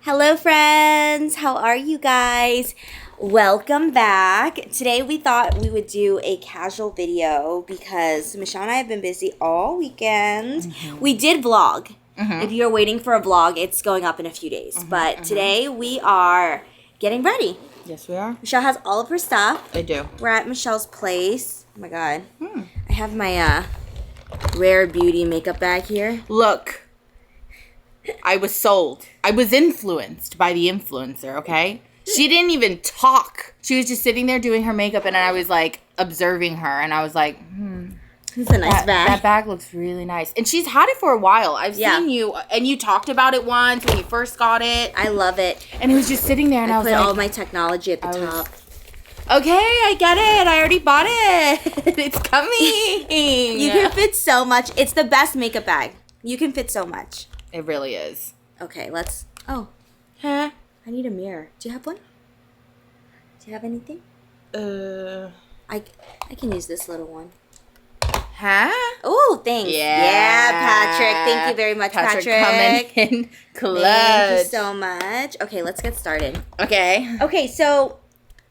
Hello friends, how are you guys? Welcome back. Today we thought we would do a casual video because Michelle and I have been busy all weekend. We did vlog. If you're waiting for a vlog, it's going up in a few days. But today we are getting ready. Yes, we are. Michelle has all of her stuff. I do. We're at Michelle's place. Oh my god. I have my Rare Beauty makeup bag here. Look, I was sold. I was influenced by the influencer, okay? She didn't even talk. She was just sitting there doing her makeup, and I was, like, observing her, and I was like, It's a nice bag. That bag looks really nice. And she's had it for a while. I've seen you, and you talked about it once when you first got it. I love it. And it was just sitting there, and I was put like... all my technology at the top. Okay, I get it. I already bought it. It's coming. You can fit so much. It's the best makeup bag. You can fit so much. It really is. Okay, let's... Oh. Huh? I need a mirror. Do you have one? Do you have anything? I can use this little one. Huh? Oh, thanks. Yeah, Patrick. Thank you very much, Patrick. Coming in clutch. Thank you so much. Okay, let's get started. Okay. Okay, so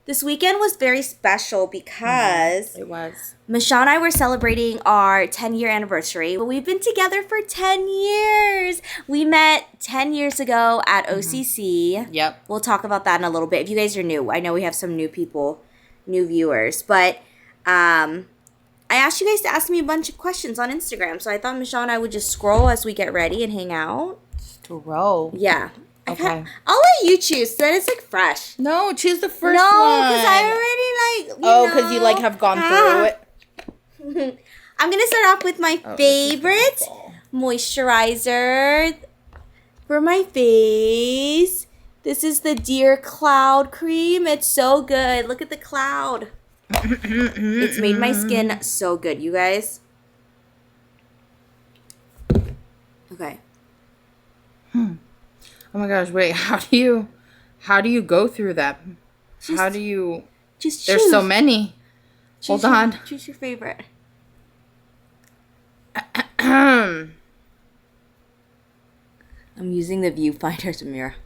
this weekend was very special because It was. Michelle and I were celebrating our 10-year anniversary, but we've been together for 10 years. We met 10 years ago at OCC. Yep. We'll talk about that in a little bit. If you guys are new, I know we have some new people, new viewers, but I asked you guys to ask me a bunch of questions on Instagram, so I thought Michelle and I would just scroll as we get ready and hang out. Stroll. Yeah. Okay. I'll let you choose so that it's like fresh. No, choose the first one. No, because I already because you like have gone through it. I'm going to start off with my favorite moisturizer for my face. This is the Dear Cloud Cream. It's so good. Look at the cloud. It's made my skin so good, you guys. Okay. Oh my gosh, wait, how do you go through that? How do you... Just There's choose. so many. Hold on. Choose your favorite. I'm using the viewfinder's mirror.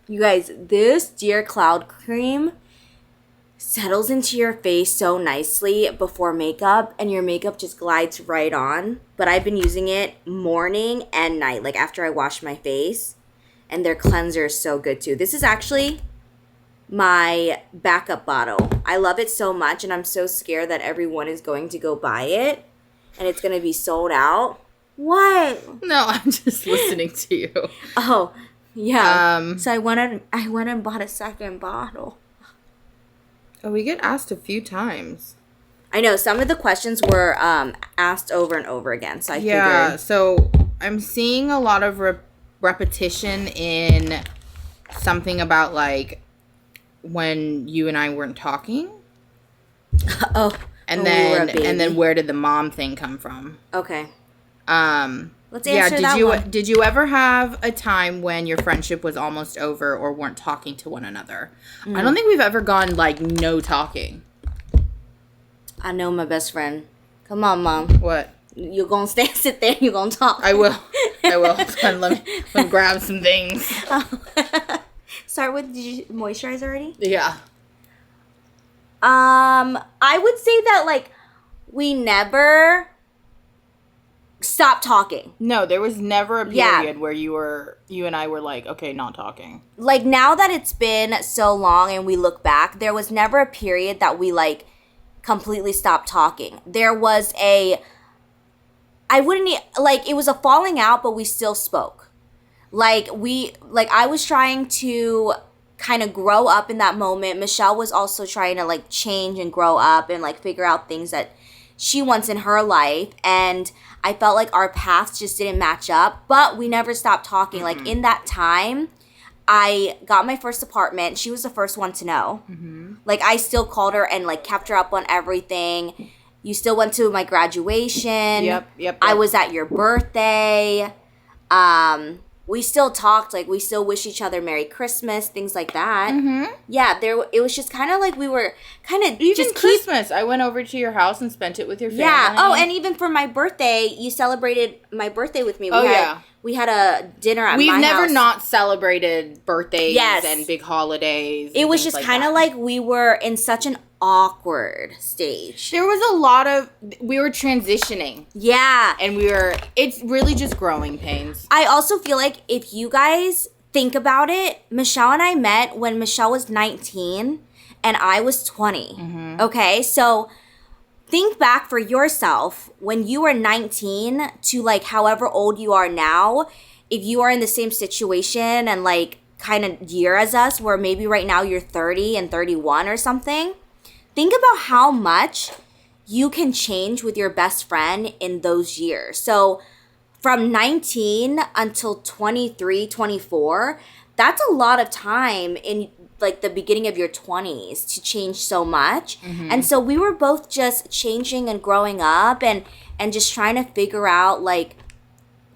You guys, this Dear Cloud Cream settles into your face so nicely before makeup, and your makeup just glides right on. But I've been using it morning and night, like after I wash my face. And their cleanser is so good too. This is actually my backup bottle. I love it so much, and I'm so scared that everyone is going to go buy it and it's going to be sold out. What? No, I'm just listening to you. Oh, yeah. So I went and bought a second bottle. Oh, we get asked a few times. I know some of the questions were asked over and over again, so I figured. So I'm seeing a lot of repetition in something about like when you and I weren't talking. And then where did the mom thing come from? Okay. Let's answer that one. Did you ever have a time when your friendship was almost over or weren't talking to one another? I don't think we've ever gone like no talking. I know my best friend. Come on, Mom. What? You're going to sit there and you're going to talk. I will. Let me grab some things. Start with, did you moisturize already? Yeah. I would say that, like, we never stopped talking. No, there was never a period where you and I were like, okay, not talking. Like, now that it's been so long and we look back, there was never a period that we, like, completely stopped talking. There was it was a falling out, but we still spoke. I was trying to kind of grow up in that moment. Michelle was also trying to, like, change and grow up and, like, figure out things that she wants in her life. And I felt like our paths just didn't match up, but we never stopped talking. Like, in that time, I got my first apartment. She was the first one to know. Like, I still called her and, like, kept her up on everything. You still went to my graduation. Yep. I was at your birthday. we still talked, like we still wish each other Merry Christmas, things like that. Mm-hmm. Yeah, it was just kind of like we were kind of Even just Christmas, I went over to your house and spent it with your family. Yeah. Oh, and even for my birthday, you celebrated my birthday with me. We had a dinner at my house. We've never not celebrated birthdays and big holidays. It was just kind of like we were in such an awkward stage. There was we were transitioning. Yeah. And it's really just growing pains. I also feel like if you guys think about it, Michelle and I met when Michelle was 19 and I was 20. Mm-hmm. Okay? So think back for yourself when you were 19 to like however old you are now. If you are in the same situation and like kind of year as us, where maybe right now you're 30 and 31 or something, think about how much you can change with your best friend in those years. So from 19 until 23, 24, that's a lot of time in like the beginning of your 20s to change so much. Mm-hmm. And so we were both just changing and growing up and just trying to figure out like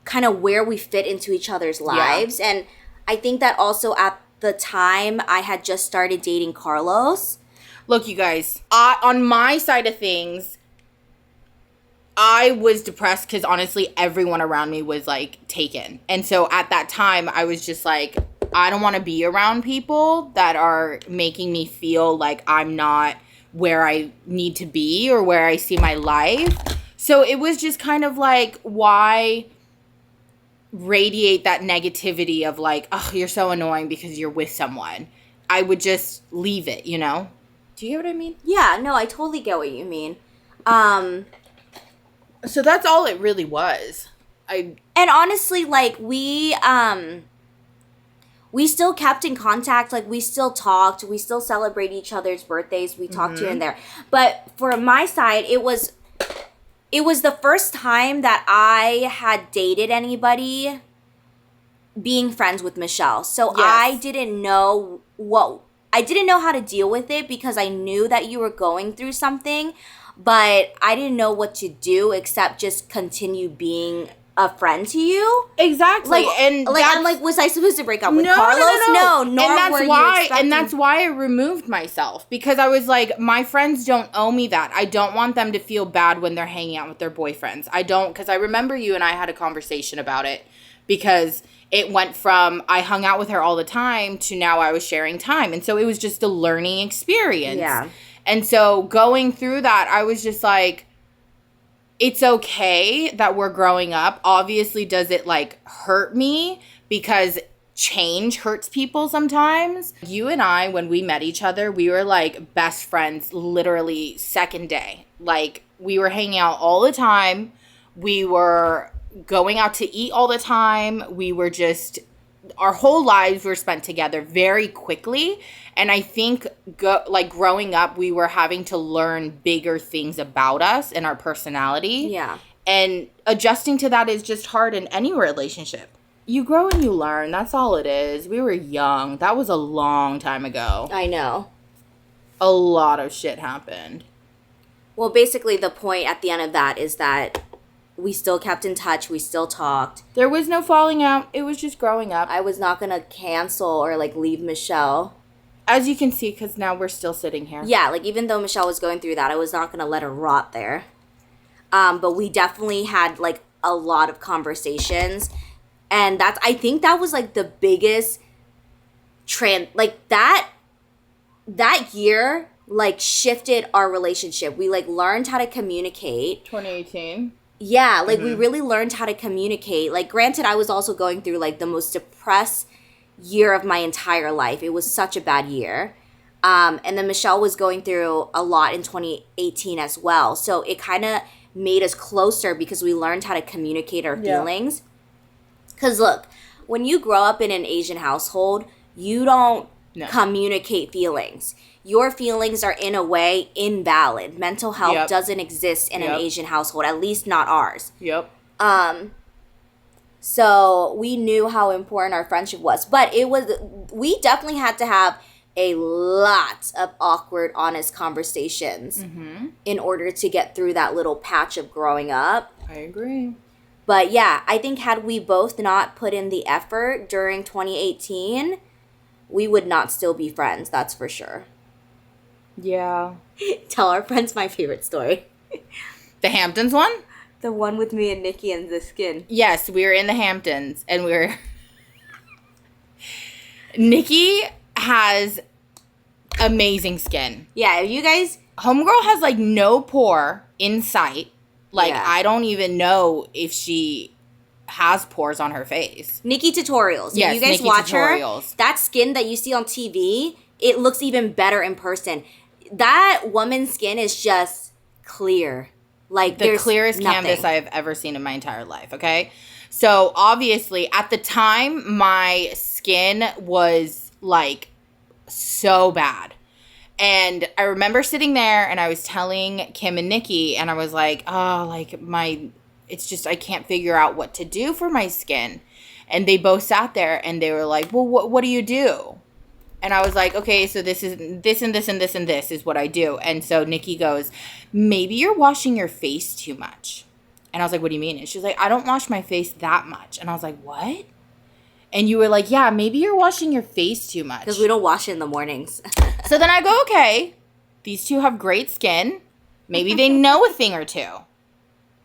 kind of where we fit into each other's lives. Yeah. And I think that also at the time I had just started dating Carlos. Look, you guys, on my side of things, I was depressed because honestly everyone around me was like taken. And so at that time I was just like, I don't want to be around people that are making me feel like I'm not where I need to be or where I see my life. So it was just kind of like, why radiate that negativity of like, oh, you're so annoying because you're with someone. I would just leave it, you know? Do you get what I mean? Yeah, no, I totally get what you mean. So that's all it really was. And honestly, like, we still kept in contact. Like, we still talked. We still celebrate each other's birthdays. We talked here and there. But for my side, it was the first time that I had dated anybody being friends with Michelle. So yes. I didn't know how to deal with it because I knew that you were going through something, but I didn't know what to do except just continue being a friend to you. Exactly. I'm like, was I supposed to break up with Carlos? No, and that's why I removed myself, because I was like, my friends don't owe me that. I don't want them to feel bad when they're hanging out with their boyfriends. I don't, because I remember you and I had a conversation about it, because it went from I hung out with her all the time to now I was sharing time. And so it was just a learning experience. Yeah. And so going through that, I was just like, it's okay that we're growing up. Obviously, does it like hurt me? Because change hurts people sometimes. You and I, when we met each other, we were like best friends literally second day. Like we were hanging out all the time. We were going out to eat all the time. We were just, our whole lives were spent together very quickly. And I think growing up, we were having to learn bigger things about us and our personality. Yeah. And adjusting to that is just hard in any relationship. You grow and you learn. That's all it is. We were young. That was a long time ago. I know. A lot of shit happened. Well, basically the point at the end of that is that we still kept in touch. We still talked. There was no falling out. It was just growing up. I was not going to cancel or like leave Michelle. As you can see, because now we're still sitting here. Yeah, like even though Michelle was going through that, I was not going to let her rot there. But we definitely had like a lot of conversations. And I think that was like the biggest that year like shifted our relationship. We like learned how to communicate. 2018. Yeah, like we really learned how to communicate. Like granted, I was also going through like the most depressed year of my entire life. It was such a bad year. And then Michelle was going through a lot in 2018 as well. So it kind of made us closer because we learned how to communicate our feelings. Because look, when you grow up in an Asian household, you don't communicate feelings. Your feelings are in a way invalid. Mental health doesn't exist in an Asian household, at least not ours. Yep. So we knew how important our friendship was. But we definitely had to have a lot of awkward, honest conversations in order to get through that little patch of growing up. I agree. But yeah, I think had we both not put in the effort during 2018, we would not still be friends, that's for sure. Yeah. Tell our friends my favorite story. The Hamptons one? The one with me and Nikki and the skin. Yes, we were in the Hamptons, and we were... Nikki has amazing skin. Yeah, if you guys... Homegirl has, like, no pore in sight. Like, Yeah. I don't even know if she has pores on her face. Nikki tutorials. If Yes, you guys Nikki watch tutorials. her, that skin that you see on TV, it looks even better in person. That woman's skin is just clear. Like, The there's clearest nothing. canvas I have ever seen in my entire life, okay? So, obviously, at the time, my skin was, like, so bad. And I remember sitting there, and I was telling Kim and Nikki, and I was like, oh, like, it's just, I can't figure out what to do for my skin. And they both sat there, and they were like, well, what do you do? And I was like, okay, so this and this and this and this is what I do. And so Nikki goes, maybe you're washing your face too much. And I was like, what do you mean? And she's like, I don't wash my face that much. And I was like, what? And you were like, yeah, maybe you're washing your face too much. Because we don't wash it in the mornings. So then I go, okay, these two have great skin. Maybe they know a thing or two.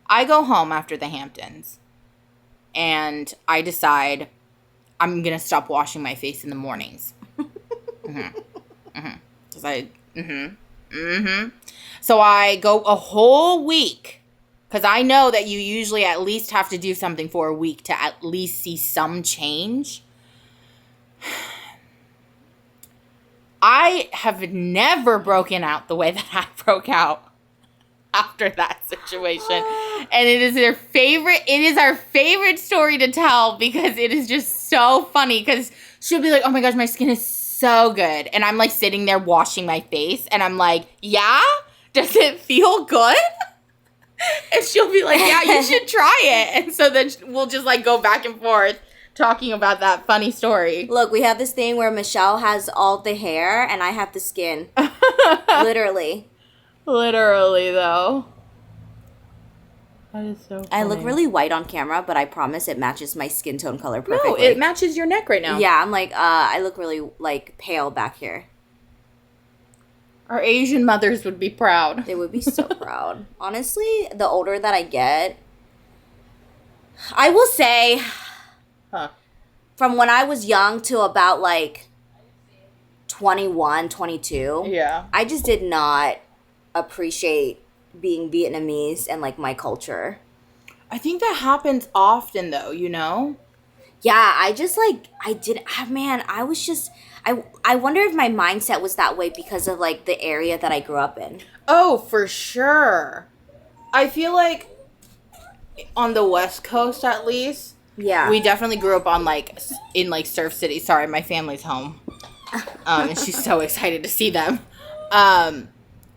I go home after the Hamptons. And I decide I'm going to stop washing my face in the mornings. So I go a whole week, because I know that you usually at least have to do something for a week to at least see some change. I have never broken out the way that I broke out after that situation. And it is our favorite story to tell, because it is just so funny, because she'll be like, oh my gosh, my skin is so good. And I'm like sitting there washing my face, and I'm like, yeah? Does it feel good? And she'll be like, yeah, you should try it. And so then we'll just like go back and forth talking about that funny story. Look, we have this thing where Michelle has all the hair and I have the skin. Literally. Literally, though. That is so funny. I look really white on camera, but I promise it matches my skin tone color perfectly. No, it matches your neck right now. Yeah, I'm like, I look really, like, pale back here. Our Asian mothers would be proud. They would be so proud. Honestly, the older that I get, I will say, from when I was young to about, like, 21, 22, Yeah. I just did not appreciate being Vietnamese and, like, my culture. I think that happens often, though, you know? Yeah, I just, like, I was just, I wonder if my mindset was that way because of, like, the area that I grew up in. Oh, for sure. I feel like on the West Coast, at least, Yeah. we definitely grew up on, like, in, like, Surf City. Sorry, my family's home. And she's so excited to see them.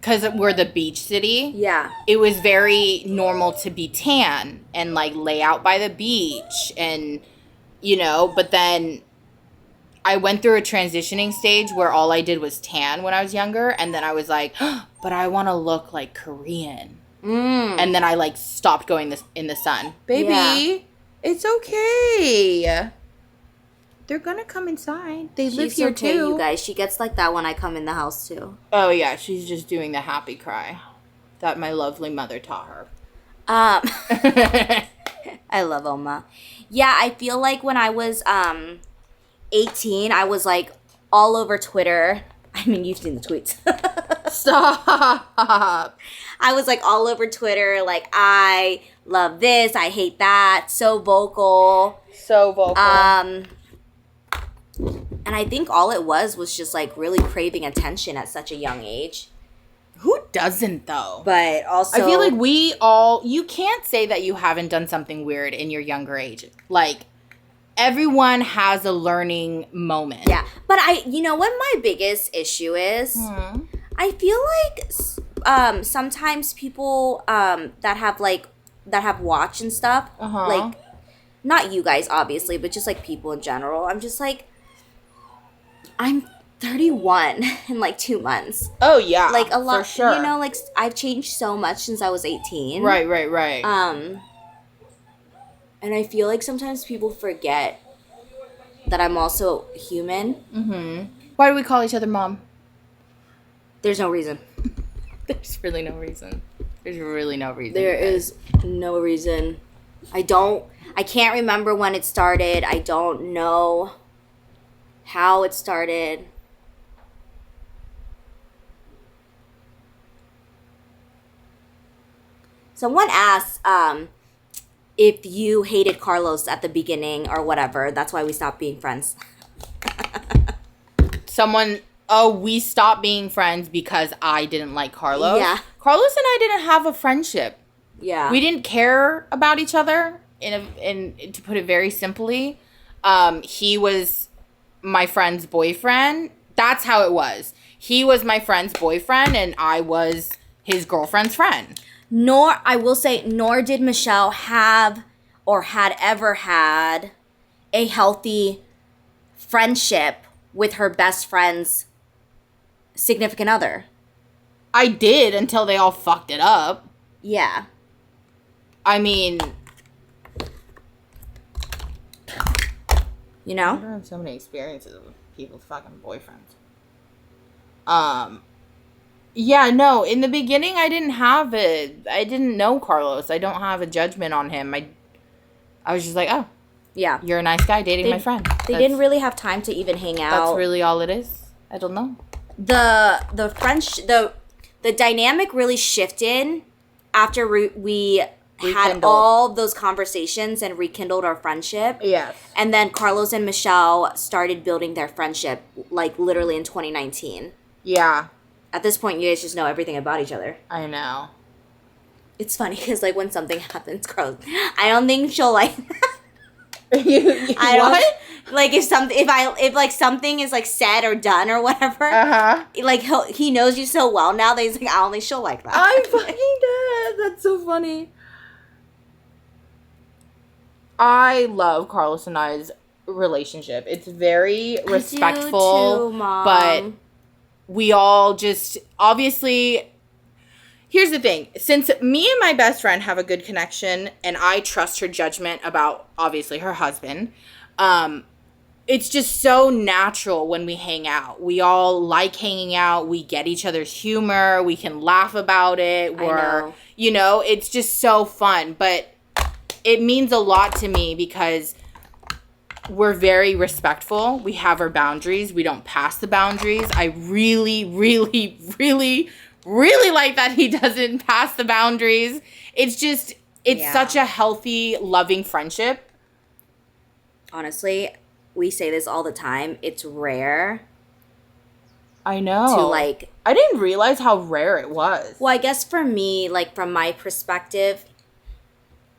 Because we're the beach city. Yeah. It was very normal to be tan and, like, lay out by the beach and, you know, but then I went through a transitioning stage where all I did was tan when I was younger, and then I was like, oh, but I want to look like Korean. And then I, like, stopped going in the sun. Baby, Yeah. it's okay. They're gonna come inside. They live She's here okay, too. you guys. She gets like that when I come in the house too. Oh yeah, she's just doing the happy cry that my lovely mother taught her. I love Oma. Yeah, I feel like when I was 18, I was like all over Twitter. I mean, you've seen the tweets. Stop. I was like all over Twitter, like, I love this, I hate that, so vocal. So vocal. And I think all it was just like really craving attention at such a young age. Who doesn't, though? But also, I feel like you can't say that you haven't done something weird in your younger age. Like, everyone has a learning moment. yeah. But you know what my biggest issue is? I feel like sometimes people that have watch and stuff, like, not you guys obviously, but just like people in general. I'm just like, I'm 31 in like 2 months. Oh yeah, Like a lot, for sure. you know, like I've changed so much since I was 18. Right. And I feel like sometimes people forget that I'm also human. Mm-hmm. Why do we call each other Mom? There's no reason. There's really no reason. There's really no reason. There is no reason. I can't remember when it started. I don't know how it started. Someone asked if you hated Carlos at the beginning or whatever. That's why we stopped being friends. We stopped being friends because I didn't like Carlos. Yeah. Carlos and I didn't have a friendship. Yeah. We didn't care about each other, in to put it very simply. He was my friend's boyfriend. That's how it was. He was my friend's boyfriend, and I was his girlfriend's friend. Nor did Michelle have or had ever had a healthy friendship with her best friend's significant other. I did until they all fucked it up. Yeah. I mean, you know? I don't have so many experiences with people's fucking boyfriends. Yeah, no, in the beginning I didn't know Carlos. I don't have a judgment on him. I was just like, oh, yeah, you're a nice guy dating my friend. They didn't really have time to even hang out. That's really all it is. I don't know. The dynamic really shifted after we had Rekindled. all those conversations and rekindled our friendship. Yes. And then Carlos and Michelle started building their friendship, like, literally in 2019. Yeah. At this point, you guys just know everything about each other. I know. It's funny because, like, when something happens, Carlos, I don't think she'll like. What? Like if something is like said or done or whatever. Like he knows you so well now that he's like, I don't think she'll like that. I'm fucking dead. That's so funny. I love Carlos and I's relationship. It's very respectful, I do too, Mom. but we all just obviously. Here's the thing. Since me and my best friend have a good connection and I trust her judgment about, obviously, her husband, it's just so natural when we hang out. We all like hanging out. We get each other's humor. We can laugh about it. It's just so fun. But it means a lot to me because we're very respectful. We have our boundaries. We don't pass the boundaries. I really, really, really... really like that he doesn't pass the boundaries. It's such a healthy, loving friendship. Honestly, we say this all the time. It's rare. I know. I didn't realize how rare it was. Well, I guess for me, like, from my perspective,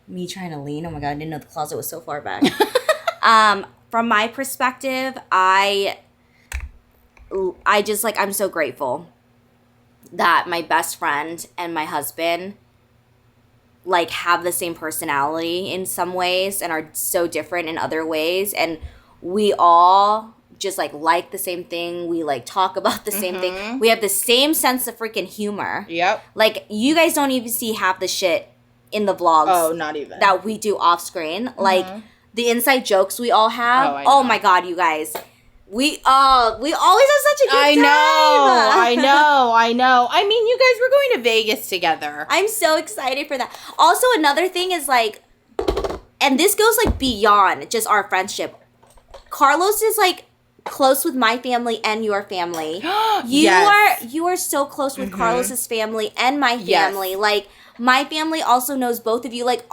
me trying to lean, oh my God, I didn't know the closet was so far back. From my perspective, I just, like, I'm so grateful that my best friend and my husband, like, have the same personality in some ways and are so different in other ways. And we all just, like the same thing. We, like, talk about the same thing. We have the same sense of freaking humor. Yep. Like, you guys don't even see half the shit in the vlogs. Oh, not even. That we do off screen. Like, the inside jokes we all have. Oh my God, you guys. We always have such a good time. I know. I mean, you guys were going to Vegas together. I'm so excited for that. Also, another thing is, like, and this goes, like, beyond just our friendship. Carlos is, like, close with my family and your family. You are so close with Carlos's family and my family. Yes. Like, my family also knows both of you. Like,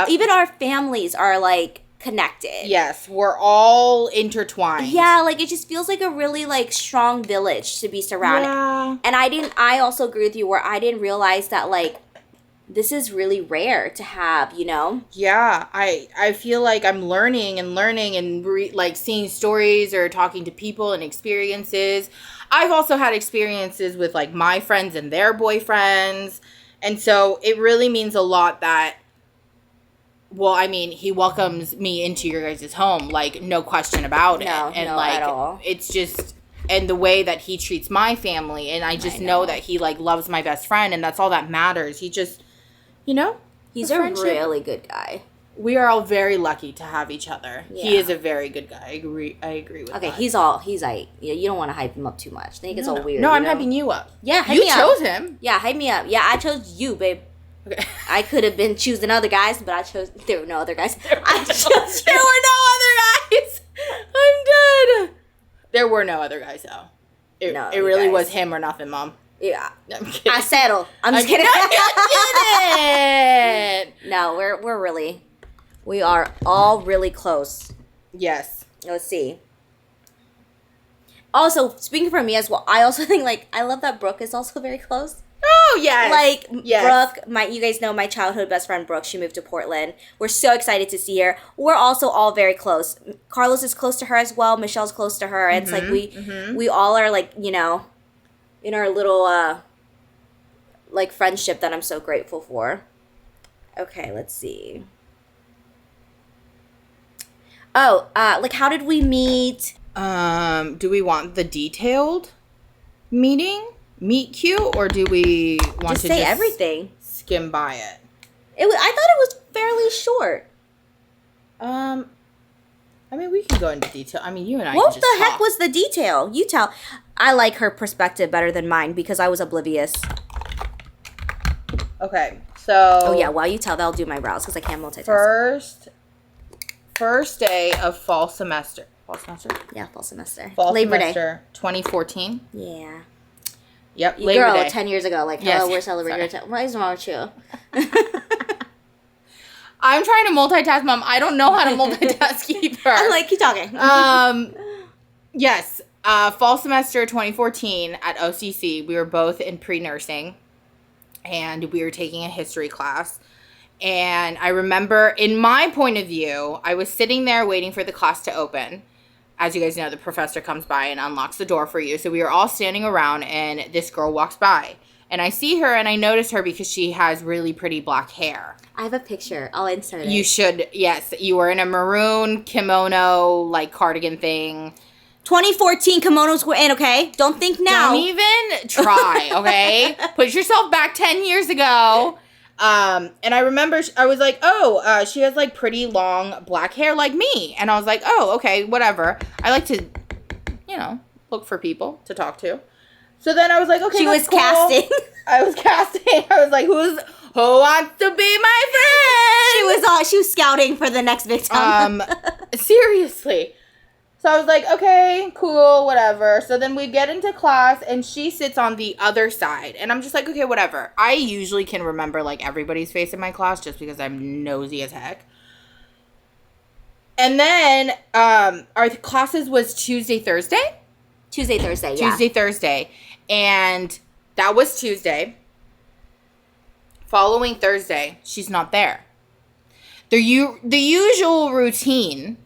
even our families are, like, connected. Yes, we're all intertwined. Yeah, like, it just feels like a really, like, strong village to be surrounded. Yeah. And I also agree with you where I didn't realize that, like, this is really rare to have, you know? Yeah, I feel like I'm learning and like seeing stories or talking to people and experiences. I've also had experiences with, like, my friends and their boyfriends. And so it really means a lot that, well, I mean, he welcomes me into your guys' home, like, no question about it. No, like, at all. It's just, and the way that he treats my family, and I just know that he, like, loves my best friend, and that's all that matters. He just, you know? He's a really good guy. we are all very lucky to have each other. Yeah. He is a very good guy. I agree with that. Okay, he's like, you don't want to hype him up too much. Then he gets all weird. No, I'm hyping you up. Yeah, hype you me up. chose him. Yeah, hype me up. Yeah, I chose you, babe. Okay. I could have been choosing other guys, but I chose. There were no other guys. There were no other guys. I'm dead. There were no other guys though. It really was him or nothing, Mom. Yeah. No, I'm kidding. I settle. I'm just kidding. No, we are all really close. Yes. Let's see. Also, speaking for me as well, I also think, like, I love that Brooke is also very close. Oh, yes. Like, yes. Brooke, you guys know my childhood best friend, Brooke. She moved to Portland. We're so excited to see her. We're also all very close. Carlos is close to her as well. Michelle's close to her. It's like we all are, like, you know, in our little, like, friendship that I'm so grateful for. Okay, let's see. Oh, like, how did we meet? Do we want the detailed meet cute, or do we want to say everything? Skim by it? I thought it was fairly short. I mean, we can go into detail. I mean, you and I. What can the just heck talk. was the detail? You tell. I like her perspective better than mine because I was oblivious. Okay, so. Oh yeah, while you tell, that'll do my brows because I can't multitask. First day of fall semester. Fall semester? Yeah, fall semester. Fall Labor semester, 2014. Yeah. Yep, Labor Girl, Day. 10 years ago. Like, yes. hello, we're celebrating. What is wrong with you? I'm trying to multitask, Mom. I don't know how to multitask either. I'm like, keep talking. Yes. Fall semester 2014 at OCC. We were both in pre-nursing. And we were taking a history class. And I remember, in my point of view, I was sitting there waiting for the class to open. As you guys know, the professor comes by and unlocks the door for you. So we were all standing around, and this girl walks by. And I see her, and I notice her because she has really pretty black hair. I have a picture. I'll insert it. You should, yes. You were in a maroon kimono, like, cardigan thing. 2014 kimonos were in, okay? Don't think now. Don't even try, okay? Put yourself back 10 years ago. And I remember I was like, oh, she has, like, pretty long black hair like me. And I was like, oh, okay, whatever. I like to, you know, look for people to talk to. So then I was like, okay, she was cool. casting. I was casting. I was like, who wants to be my friend? She was scouting for the next victim. Seriously. So I was like, okay, cool, whatever. So then we get into class, and she sits on the other side. And I'm just like, okay, whatever. I usually can remember, like, everybody's face in my class just because I'm nosy as heck. And then our classes was Tuesday, Thursday? Tuesday, Thursday, yeah. Tuesday, Thursday. And that was Tuesday. Following Thursday, she's not there. The usual routine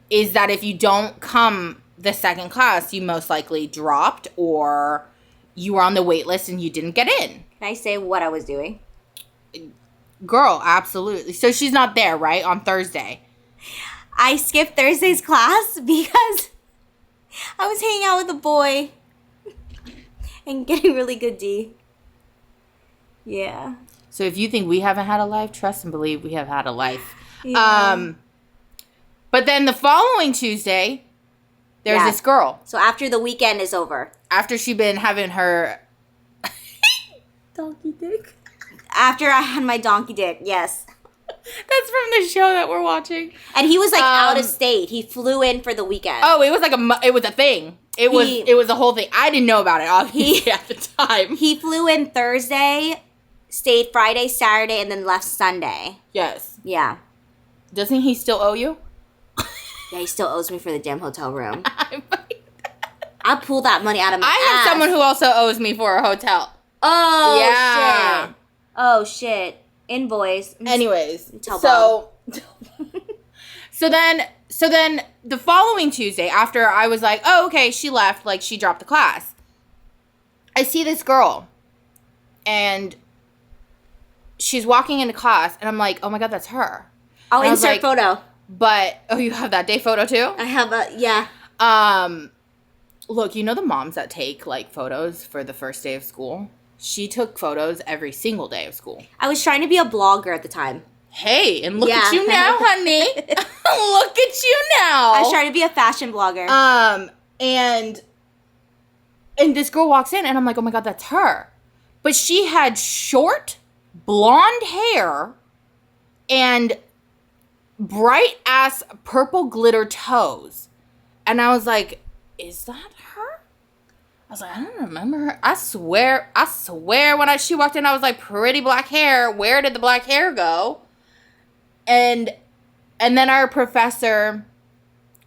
is that if you don't come the second class, you most likely dropped or you were on the wait list and you didn't get in. Can I say what I was doing? Girl, absolutely. So she's not there, right, on Thursday? I skipped Thursday's class because I was hanging out with a boy and getting really good D. Yeah. So if you think we haven't had a life, trust and believe we have had a life. Yeah. But then the following Tuesday, there's this girl. So after the weekend is over. After she'd been having her donkey dick. After I had my donkey dick, yes. That's from the show that we're watching. And he was like out of state. He flew in for the weekend. Oh, it was like it was a thing. It was a whole thing. I didn't know about it obviously at the time. He flew in Thursday, stayed Friday, Saturday, and then left Sunday. Yes. Yeah. Doesn't he still owe you? Yeah, he still owes me for the damn hotel room. I'll pull that money out of my I have someone who also owes me for a hotel. Oh, yeah. shit. Oh, shit. Invoice. Anyways. Tell so then the following Tuesday, after I was like, oh, okay, she left, like, she dropped the class. I see this girl. And she's walking into class, and I'm like, oh, my God, that's her. I'll insert photo. But, oh, you have that day photo too? I have yeah. Look, you know the moms that take, like, photos for the first day of school? She took photos every single day of school. I was trying to be a blogger at the time. hey, and look Yeah. at you now, honey. Look at you now. I was trying to be a fashion blogger. And this girl walks in, and I'm like, oh my God, that's her. But she had short, blonde hair and bright ass purple glitter toes. And I was like, is that her? I was like, I don't remember her. I swear when she walked in, I was like, pretty black hair. Where did the black hair go? And then our professor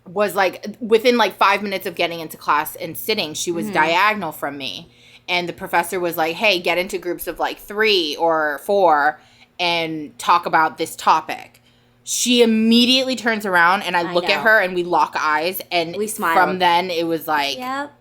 was like, within like 5 minutes of getting into class and sitting, she was diagonal from me. And the professor was like, hey, get into groups of like 3 or 4 and talk about this topic. She immediately turns around and I look at her and we lock eyes. And we smiled. From then it was like yep.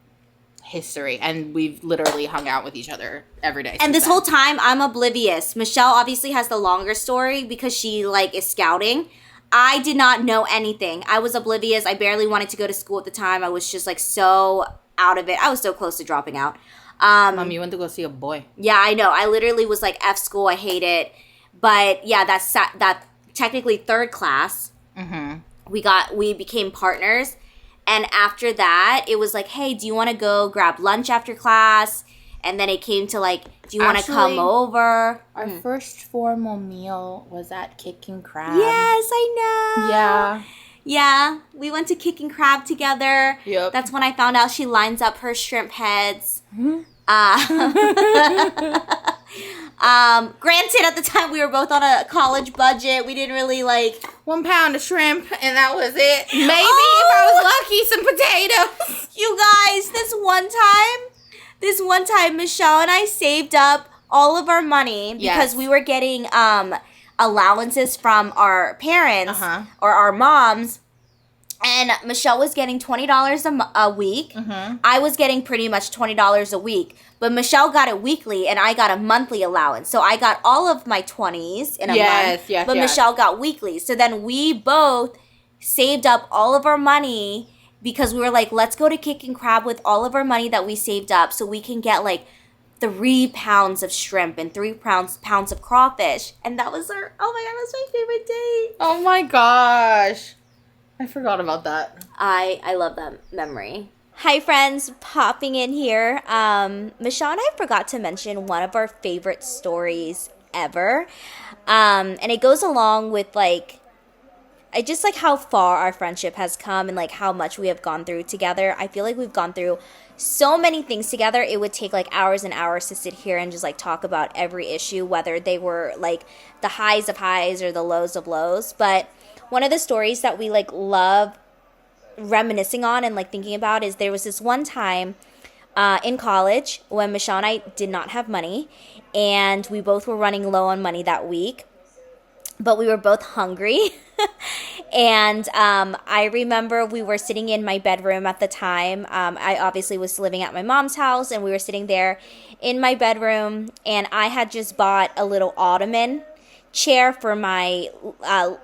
history. And we've literally hung out with each other every day. And this whole time I'm oblivious. Michelle obviously has the longer story because she like is scouting. I did not know anything. I was oblivious. I barely wanted to go to school at the time. I was just like so out of it. I was so close to dropping out. Mom, you went to go see a boy. Yeah, I know. I literally was like, F school, I hate it. But yeah, that technically third class, we became partners. And after that, it was like, hey, do you want to go grab lunch after class? And then it came to like, do you want to come over? Our first formal meal was at Kicking Crab. Yes, I know. Yeah. Yeah, we went to Kicking Crab together. Yep. That's when I found out she lines up her shrimp heads. Granted, at the time we were both on a college budget. We didn't really like 1 pound of shrimp, and that was it. Maybe if I was lucky, some potatoes. You guys, this one time, Michelle and I saved up all of our money because we were getting allowances from our parents or our moms. And Michelle was getting $20 a week. I was getting pretty much $20 a week. But Michelle got it weekly, and I got a monthly allowance. So I got all of my 20s in a month. But Michelle got weekly. So then we both saved up all of our money because we were like, let's go to Kicking Crab with all of our money that we saved up so we can get like 3 pounds of shrimp and 3 pounds of crawfish. And that was oh my God, that's my favorite date. Oh my gosh. I forgot about that. I love that memory. Hi friends, popping in here. Michelle and I forgot to mention one of our favorite stories ever. And it goes along with like, I just like how far our friendship has come and like how much we have gone through together. I feel like we've gone through so many things together. It would take like hours and hours to sit here and just like talk about every issue, whether they were like the highs of highs or the lows of lows. But one of the stories that we like love reminiscing on and like thinking about is there was this one time in college when Michelle and I did not have money and we both were running low on money that week, but we were both hungry. And I remember we were sitting in my bedroom at the time. I obviously was living at my mom's house and we were sitting there in my bedroom and I had just bought a little ottoman chair for my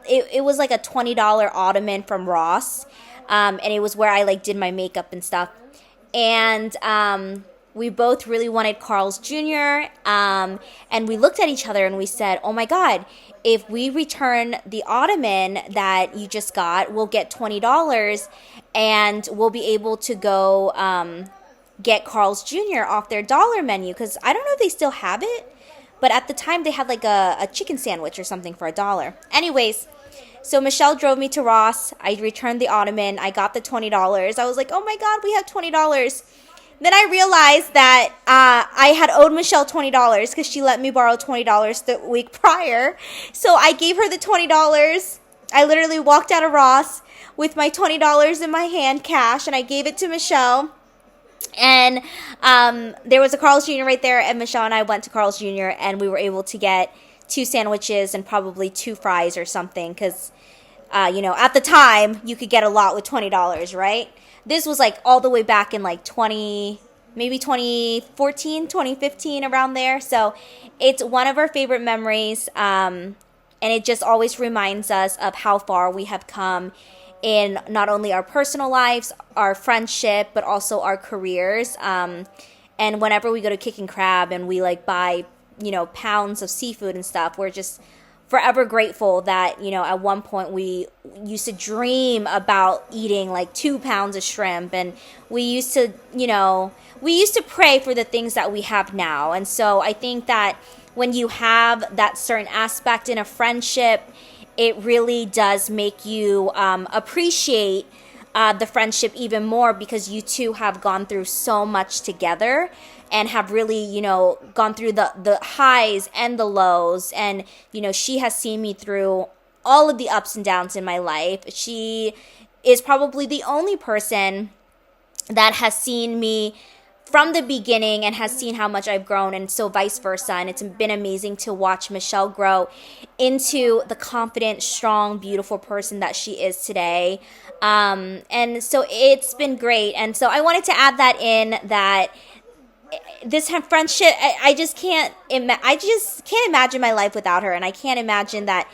it was like a $20 ottoman from Ross, and it was where I like did my makeup and stuff, and we both really wanted Carl's Jr., and we looked at each other and we said, oh my God, if we return the ottoman that you just got, we'll get $20 and we'll be able to go get Carl's Jr. off their dollar menu, because I don't know if they still have it. But at the time, they had like a chicken sandwich or something for $1. Anyways, so Michelle drove me to Ross. I returned the ottoman. I got the $20. I was like, oh my God, we have $20. Then I realized that I had owed Michelle $20 because she let me borrow $20 the week prior. So I gave her the $20. I literally walked out of Ross with my $20 in my hand, cash, and I gave it to Michelle. And there was a Carl's Jr. right there, and Michelle and I went to Carl's Jr. and we were able to get 2 sandwiches and probably 2 fries or something because, at the time, you could get a lot with $20, right? This was like all the way back in like 2014, 2015, around there. So it's one of our favorite memories, and it just always reminds us of how far we have come in not only our personal lives, our friendship, but also our careers. And whenever we go to Kicking Crab and we like buy, pounds of seafood and stuff, we're just forever grateful that, you know, at one point we used to dream about eating like 2 pounds of shrimp, and we used to, you know, we used to pray for the things that we have now. And so I think that when you have that certain aspect in a friendship, it really does make you appreciate the friendship even more, because you two have gone through so much together and have really, you know, gone through the highs and the lows. And, you know, she has seen me through all of the ups and downs in my life. She is probably the only person that has seen me from the beginning and has seen how much I've grown, and so vice versa. And it's been amazing to watch Michelle grow into the confident, strong, beautiful person that she is today. And so it's been great. And so I wanted to add that in, that this friendship, I just can't imagine my life without her. And I can't imagine that,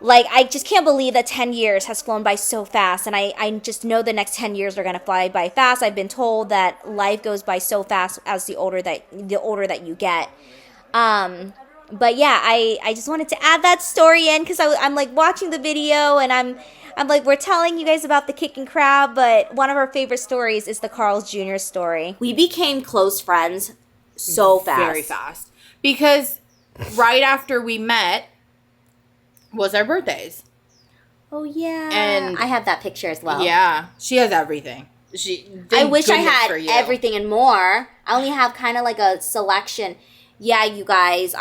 like, I just can't believe that 10 years has flown by so fast. And I just know the next 10 years are going to fly by fast. I've been told that life goes by so fast as the older that you get. But yeah, I just wanted to add that story in, because I'm like watching the video, and I'm like, we're telling you guys about the kicking crab, but one of our favorite stories is the Carl's Jr. story. We became close friends so fast. Very fast. Because right after we met was our birthdays. Oh, yeah. And I have that picture as well. Yeah. She has everything. I wish I had everything and more. I only have kind of like a selection. Yeah, you guys.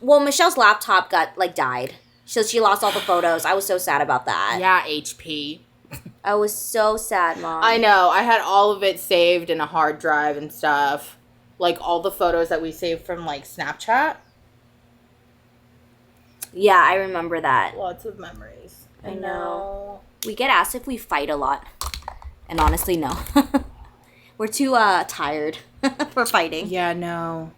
Well, Michelle's laptop died. So she lost all the photos. I was so sad about that. Yeah, HP. I was so sad, Mom. I know. I had all of it saved in a hard drive and stuff. Like, all the photos that we saved from, like, Snapchat. Yeah, I remember that. Lots of memories. I know. We get asked if we fight a lot. And honestly, no. We're too tired for fighting. Yeah, no.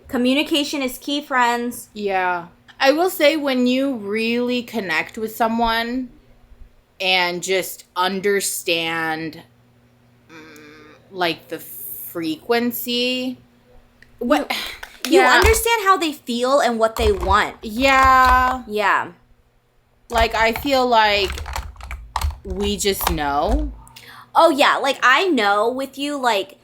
Communication is key, friends. Yeah. I will say, when you really connect with someone and just understand, like, the frequency. You understand how they feel and what they want. Yeah. Yeah. Like, I feel like we just know. Oh, yeah. Like, I know with you, like,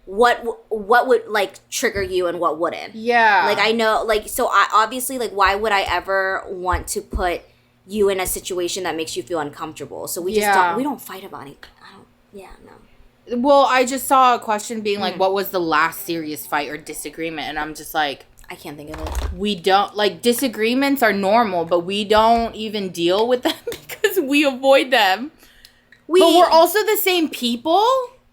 what would, like, trigger you and what wouldn't. Yeah. Like, I know, like, so I obviously, like, why would I ever want to put you in a situation that makes you feel uncomfortable? So we just don't fight about it. No. Well, I just saw a question being like, what was the last serious fight or disagreement? And I'm just like, I can't think of it. We don't, like, disagreements are normal, but we don't even deal with them because we avoid them. But we're also the same people.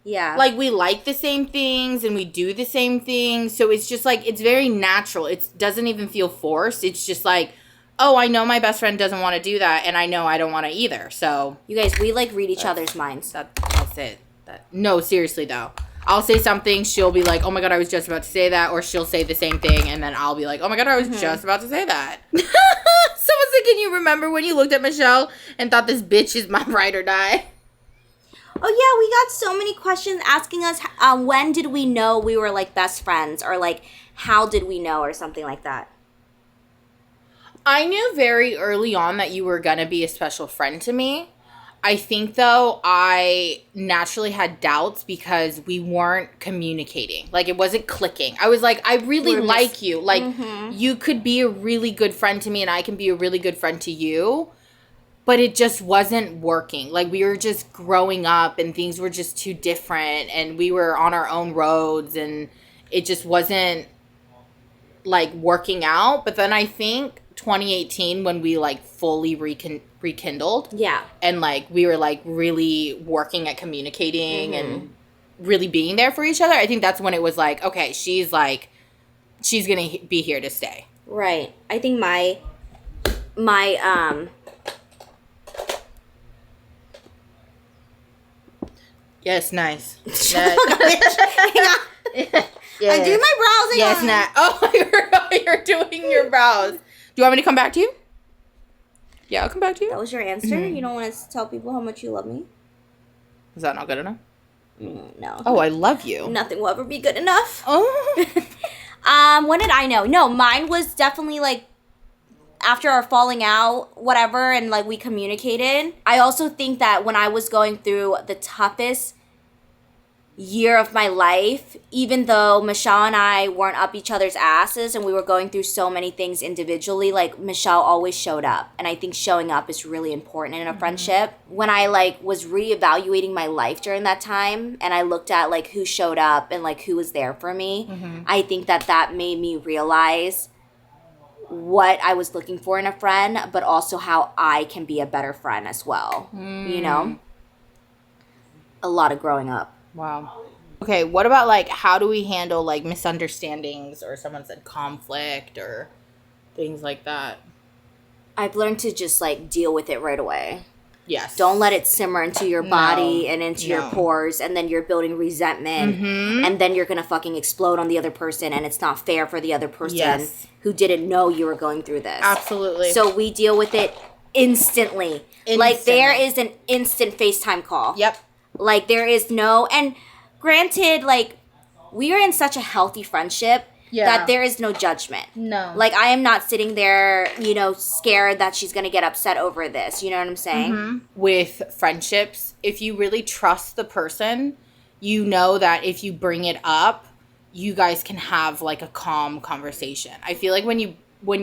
Yeah. Like, we like the same things and we do the same things. So it's just like, it's very natural. It doesn't even feel forced. It's just like, oh, I know my best friend doesn't want to do that, and I know I don't want to either. So you guys, we, like, read each other's minds. That's it. No, seriously, though. I'll say something, she'll be like, oh my God, I was just about to say that. Or she'll say the same thing, and then I'll be like, oh my God, I was just about to say that. Someone said, can you remember when you looked at Michelle and thought this bitch is my ride or die? Oh, yeah, we got so many questions asking us, when did we know we were, like, best friends? Or, like, how did we know? Or something like that. I knew very early on that you were going to be a special friend to me. I think, though, I naturally had doubts because we weren't communicating. Like, it wasn't clicking. I was like, I really like you. Like, you could be a really good friend to me and I can be a really good friend to you. But it just wasn't working. Like, we were just growing up and things were just too different. And we were on our own roads and it just wasn't, like, working out. But then I think 2018, when we, like, fully rekindled. Yeah. And, like, we were, like, really working at communicating and really being there for each other. I think that's when it was like, okay, she's going to be here to stay. Right. I think my Yes, nice. Hang on. Yeah. I'm doing my brows. Yes, Nat. Oh, you're doing your brows. Do you want me to come back to you? Yeah, I'll come back to you. That was your answer? You don't want to tell people how much you love me? Is that not good enough? No. Oh, I love you. Nothing will ever be good enough. Oh. When did I know? No, mine was definitely, like, after our falling out, whatever, and like we communicated. I also think that when I was going through the toughest year of my life, even though Michelle and I weren't up each other's asses and we were going through so many things individually, like Michelle always showed up. And I think showing up is really important in a friendship. When I like was reevaluating my life during that time and I looked at like who showed up and like who was there for me, I think that made me realize what I was looking for in a friend, but also how I can be a better friend as well. You know? A lot of growing up. Wow. Okay, what about, like, how do we handle, like, misunderstandings or someone said conflict or things like that? I've learned to just, like, deal with it right away. Yes. Don't let it simmer into your body and into your pores, and then you're building resentment, and then you're going to fucking explode on the other person, and it's not fair for the other person who didn't know you were going through this. Absolutely. So we deal with it instantly. Like, there is an instant FaceTime call. Yep. Like, there is no... And granted, like, we are in such a healthy friendship that there is no judgment. No. Like, I am not sitting there, you know, scared that she's going to get upset over this. You know what I'm saying? With friendships, if you really trust the person, you know that if you bring it up, you guys can have, like, a calm conversation. I feel like when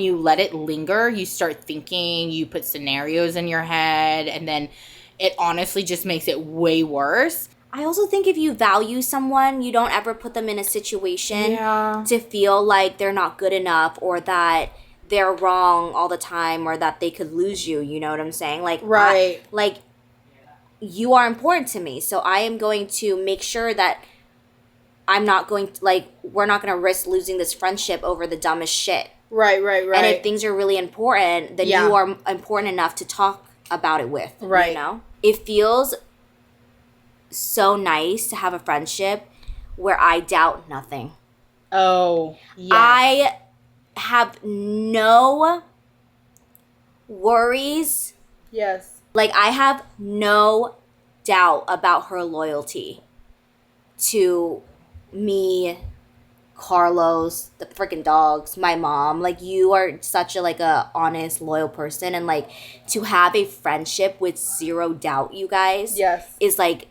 you let it linger, you start thinking, you put scenarios in your head, and then it honestly just makes it way worse. I also think if you value someone, you don't ever put them in a situation to feel like they're not good enough or that they're wrong all the time or that they could lose you. You know what I'm saying? Like, right. Like, you are important to me. So I am going to make sure that I'm not going to, like, we're not going to risk losing this friendship over the dumbest shit. Right. And if things are really important, then you are important enough to talk about it with. Right. You know? It feels so nice to have a friendship where I doubt nothing. Oh, yes. I have no worries. Yes. Like, I have no doubt about her loyalty to me, Carlos, the freaking dogs, my mom. Like, you are such a honest, loyal person, and like to have a friendship with zero doubt, you guys, is like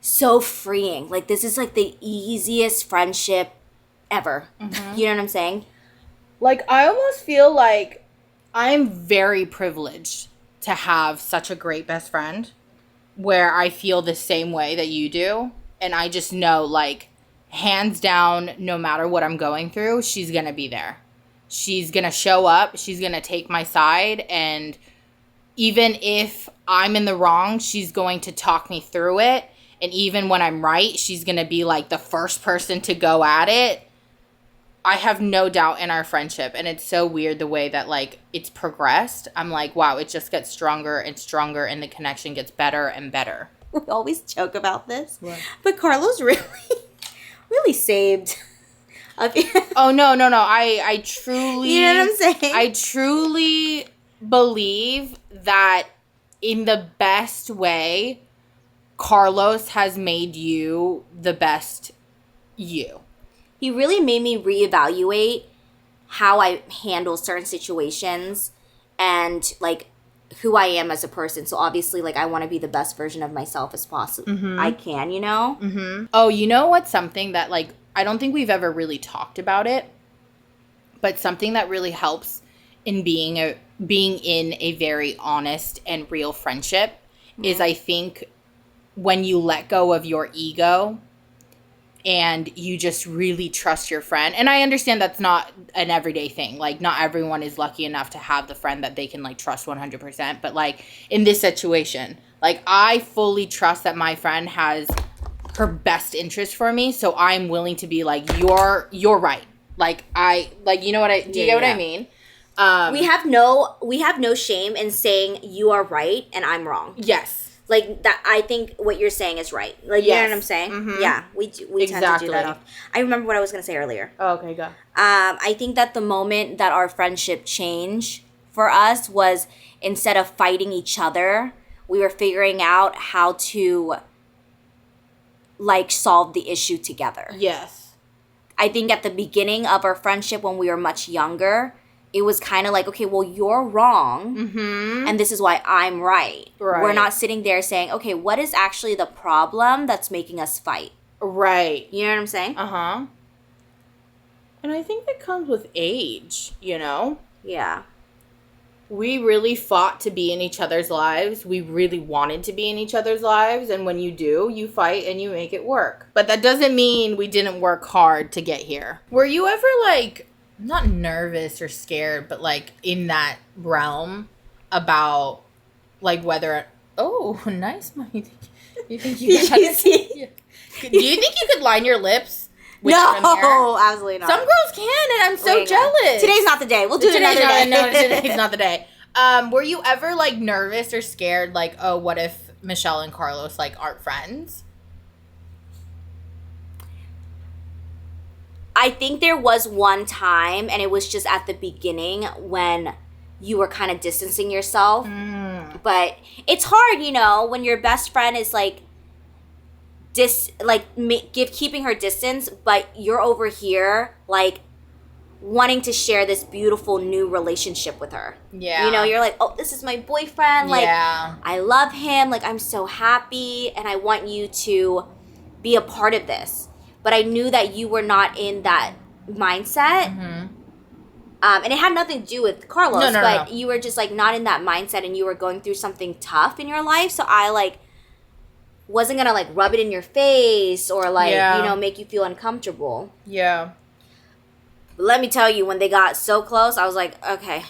so freeing. Like, this is like the easiest friendship ever. You know what I'm saying? Like, I almost feel like I'm very privileged to have such a great best friend where I feel the same way that you do, and I just know, like, hands down, no matter what I'm going through, she's going to be there. She's going to show up. She's going to take my side. And even if I'm in the wrong, she's going to talk me through it. And even when I'm right, she's going to be like the first person to go at it. I have no doubt in our friendship. And it's so weird the way that, like, it's progressed. I'm like, wow, it just gets stronger and stronger and the connection gets better and better. We always joke about this. What? But Carlos really saved. Oh, no. I truly... You know what I'm saying? I truly believe that in the best way, Carlos has made you the best you. He really made me reevaluate how I handle certain situations and, like, who I am as a person. So obviously, like, I want to be the best version of myself as possible. I can, you know? Oh, you know what's something that, like, I don't think we've ever really talked about it, but something that really helps in being in a very honest and real friendship is, I think, when you let go of your ego and you just really trust your friend. And I understand that's not an everyday thing. Like, not everyone is lucky enough to have the friend that they can, like, trust 100%. But, like, in this situation, like, I fully trust that my friend has her best interest for me. So I'm willing to be like, you're right. Like, you know what do you get what I mean? We have no shame in saying you are right and I'm wrong. Yes. Like, that, I think what you're saying is right. Like, you know what I'm saying? Yeah, we tend to do that. I remember what I was going to say earlier. Oh, okay, go. I think that the moment that our friendship changed for us was, instead of fighting each other, we were figuring out how to, like, solve the issue together. Yes. I think at the beginning of our friendship when we were much younger, it was kind of like, okay, well, you're wrong, and this is why I'm right. We're not sitting there saying, okay, what is actually the problem that's making us fight? Right. You know what I'm saying? Uh-huh. And I think that comes with age, you know? Yeah. We really fought to be in each other's lives. We really wanted to be in each other's lives. And when you do, you fight and you make it work. But that doesn't mean we didn't work hard to get here. Were you ever, like, not nervous or scared, but, like, in that realm about, like, whether... Oh, nice, Mommy. You think you could... Do you think you could line your lips? No, absolutely not. Some girls can, and I'm so jealous. Today's not the day. We'll do it another day. No, today's not the day. Were you ever, like, nervous or scared, like, oh, what if Michelle and Carlos, like, aren't friends? I think there was one time, and it was just at the beginning when you were kind of distancing yourself. But it's hard, you know, when your best friend is, like, keeping her distance, but you're over here, like, wanting to share this beautiful new relationship with her. Yeah. You know, you're like, oh, this is my boyfriend. Like, I love him. Like, I'm so happy, and I want you to be a part of this. But I knew that you were not in that mindset. And it had nothing to do with Carlos, but you were just, like, not in that mindset, and you were going through something tough in your life. So I, like, wasn't gonna, like, rub it in your face or, like, you know, make you feel uncomfortable. Yeah. But let me tell you, when they got so close, I was like, okay,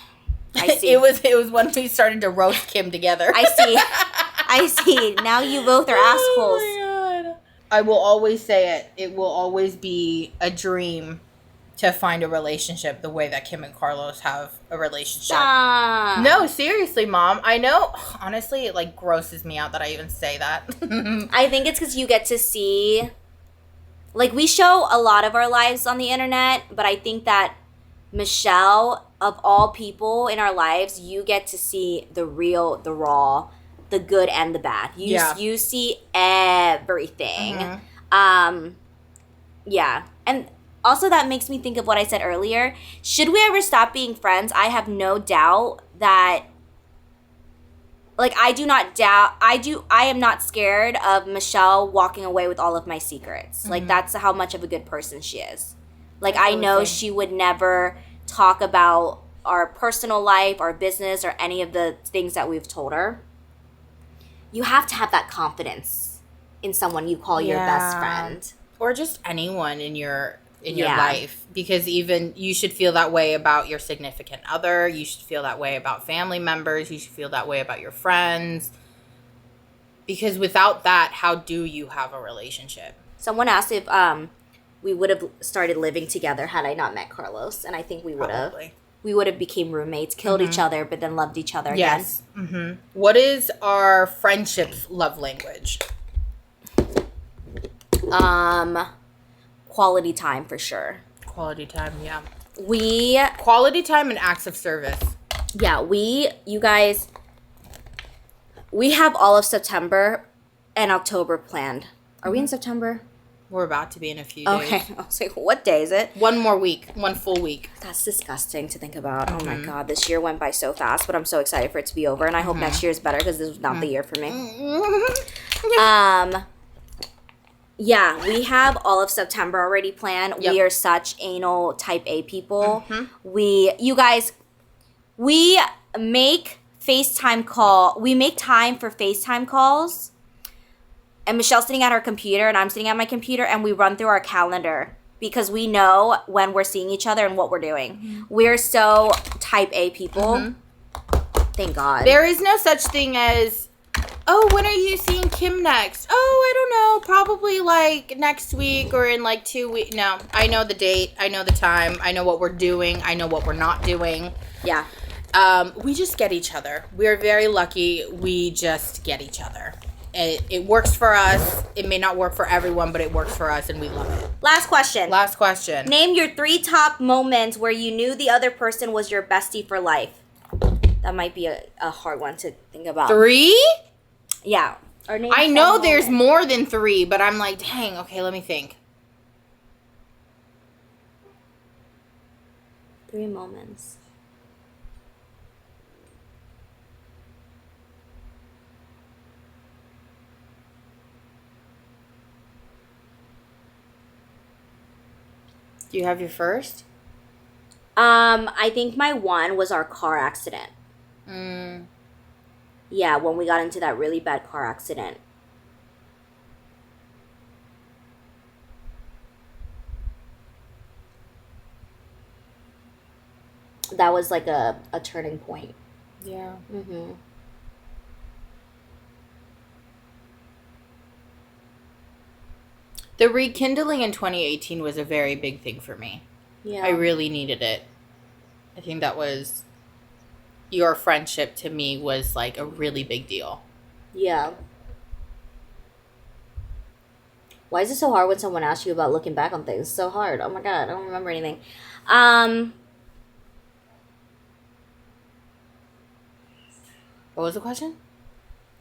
I see. it was when we started to roast Kim together. I see. Now you both are assholes. Oh my God. I will always say it. It will always be a dream to find a relationship the way that Kim and Carlos have a relationship. Stop. No, seriously, Mom. I know, honestly, it, like, grosses me out that I even say that. I think it's because you get to see, like, we show a lot of our lives on the internet, but I think that Michelle, of all people in our lives, you get to see the real, the raw, the good and the bad. You see everything. Yeah. And also, that makes me think of what I said earlier. Should we ever stop being friends? I have no doubt that, like, I am not scared of Michelle walking away with all of my secrets. Like, that's how much of a good person she is. Like, I know she would never talk about our personal life, our business, or any of the things that we've told her. You have to have that confidence in someone you call your best friend. Or just anyone in your life, because even you should feel that way about your significant other. You should feel that way about family members. You should feel that way about your friends, because without that, how do you have a relationship? Someone asked if we would have started living together had I not met Carlos, and I think we would have. We would have became roommates, killed each other, but then loved each other again. Yes. What is our friendship's love language? Quality time, for sure. Quality time, yeah. Quality time and acts of service. Yeah, you guys, we have all of September and October planned. Are we in September? We're about to be in a few days. Okay. I was like, what day is it? One more week. One full week. That's disgusting to think about. Oh my God. This year went by so fast, but I'm so excited for it to be over. And I hope next year is better, because this was not the year for me. Yeah, we have all of September already planned. Yep. We are such anal type A people. You guys, we make time for FaceTime calls. And Michelle's sitting at her computer and I'm sitting at my computer, and we run through our calendar because we know when we're seeing each other and what we're doing. We're so type A people. Thank God. There is no such thing as, oh, when are you seeing Kim next? Oh, I don't know. Probably, like, next week or in, like, 2 weeks. No, I know the date. I know the time. I know what we're doing. I know what we're not doing. Yeah. We just get each other. We're very lucky. We just get each other. It works for us. It may not work for everyone, but it works for us, and we love it. Last question. Name your 3 top moments where you knew the other person was your bestie for life. That might be a hard one to think about. 3? Yeah. Or I know there's more than 3, but I'm like, dang, okay, let me think. 3 moments. Do you have your first? I think my one was our car accident. Mm. Yeah, when we got into that really bad car accident. That was like a turning point. Yeah. Mm-hmm. The rekindling in 2018 was a very big thing for me. Yeah. I really needed it. I think that was... Your friendship to me was like a really big deal. Yeah. Why is it so hard when someone asks you about looking back on things? It's so hard. Oh my god, I don't remember anything. What was the question?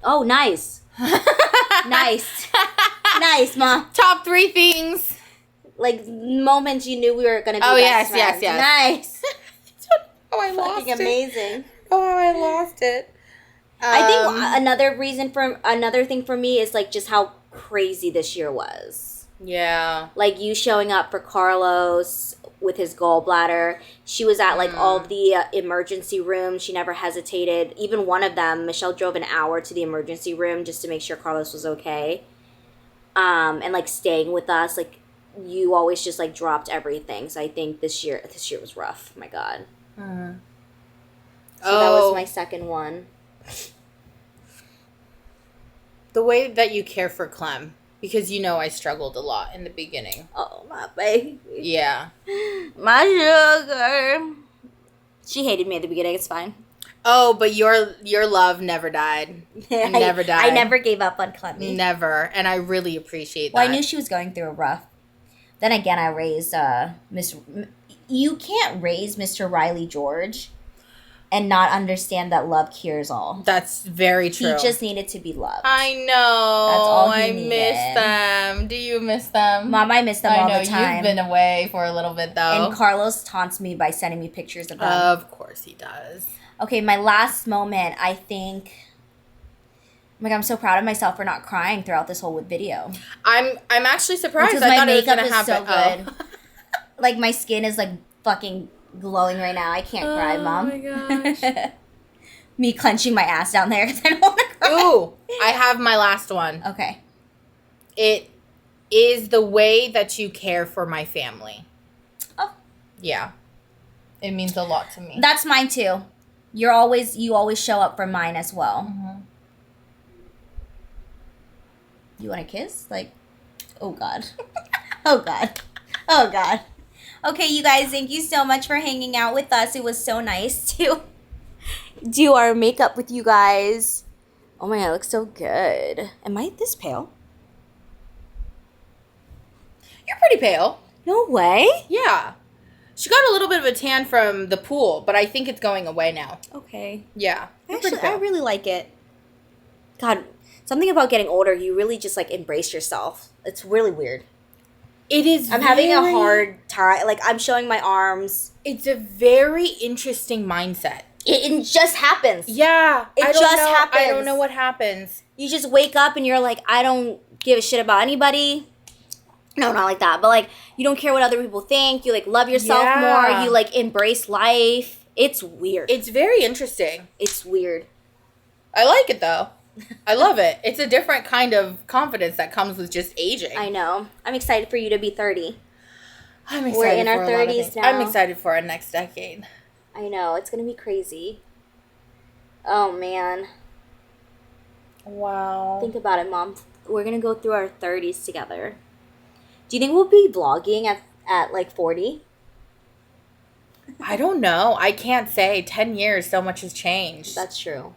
Oh, nice. Nice. Nice, Ma. Top 3 things. Like, moments you knew we were going to be yes, best friends. yes. Nice. Oh, I lost Fucking it. amazing. Oh, I lost it. I think another thing for me is, like, just how crazy this year was. Yeah. Like, you showing up for Carlos with his gallbladder. She was at, like, all the emergency rooms. She never hesitated. Even one of them, Michelle drove an hour to the emergency room just to make sure Carlos was okay. And, like, staying with us. Like, you always just, like, dropped everything. So I think this year was rough. Oh my God. So that was my second one. The way that you care for Clem. Because you know I struggled a lot in the beginning. Oh, my baby. Yeah. My sugar. She hated me at the beginning. It's fine. Oh, but your love never died. Never died. I never gave up on Clemmy. Never. And I really appreciate that. Well, I knew she was going through a rough. Then again, I raised Miss... You can't raise Mr. Riley George and not understand that love cures all. That's very true. He just needed to be loved. I know. That's all he I needed. miss them. Do you miss them? Mom, I miss them all the time. You've been away for a little bit, though. And Carlos taunts me by sending me pictures of them. Of course he does. Okay, my last moment, I think... Like, I'm so proud of myself for not crying throughout this whole video. I'm actually surprised. Because I my thought it was makeup going is to happen. so good. Like, my skin is, like, fucking glowing right now. I can't cry, Mom. Oh, my gosh. Me clenching my ass down there because I don't want to cry. Ooh, I have my last one. Okay. It is the way that you care for my family. Oh. Yeah. It means a lot to me. That's mine, too. You always show up for mine as well. Mm-hmm. You want a kiss? Like, oh, God. Oh, God. Oh, God. Okay, you guys, thank you so much for hanging out with us. It was so nice to do our makeup with you guys. Oh, my God, it looks so good. Am I this pale? You're pretty pale. No way. Yeah. She got a little bit of a tan from the pool, but I think it's going away now. Okay. Yeah. Actually, I really like it. God, something about getting older, you really just, like, embrace yourself. It's really weird. It is. I'm having a hard time. Like, I'm showing my arms. It's a very interesting mindset. It just happens. Yeah. It just happens. I don't know what happens. You just wake up and you're like, I don't give a shit about anybody. No, not like that. But, like, you don't care what other people think. You, like, love yourself more. You, like, embrace life. It's weird. It's very interesting. It's weird. I like it, though. I love it. It's a different kind of confidence that comes with just aging. I know. I'm excited for you to be 30. I'm excited. We're in our for a lot of 30s things. now. I'm excited for our next decade. I know. It's going to be crazy. Oh, man. Wow. Think about it, Mom. We're going to go through our 30s together. Do you think we'll be vlogging at like 40? I don't know. I can't say. 10 years, so much has changed. That's true.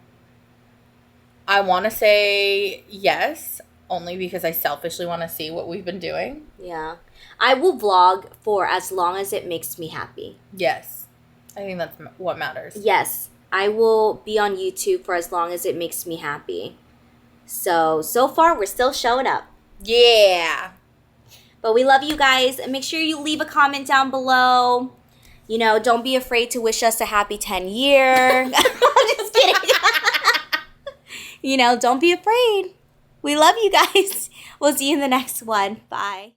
I want to say yes, only because I selfishly want to see what we've been doing. Yeah. I will vlog for as long as it makes me happy. Yes. I think that's what matters. Yes. I will be on YouTube for as long as it makes me happy. So far, we're still showing up. Yeah. But we love you guys. And make sure you leave a comment down below. You know, don't be afraid to wish us a happy 10 year. I'm just kidding. You know, don't be afraid. We love you guys. We'll see you in the next one. Bye.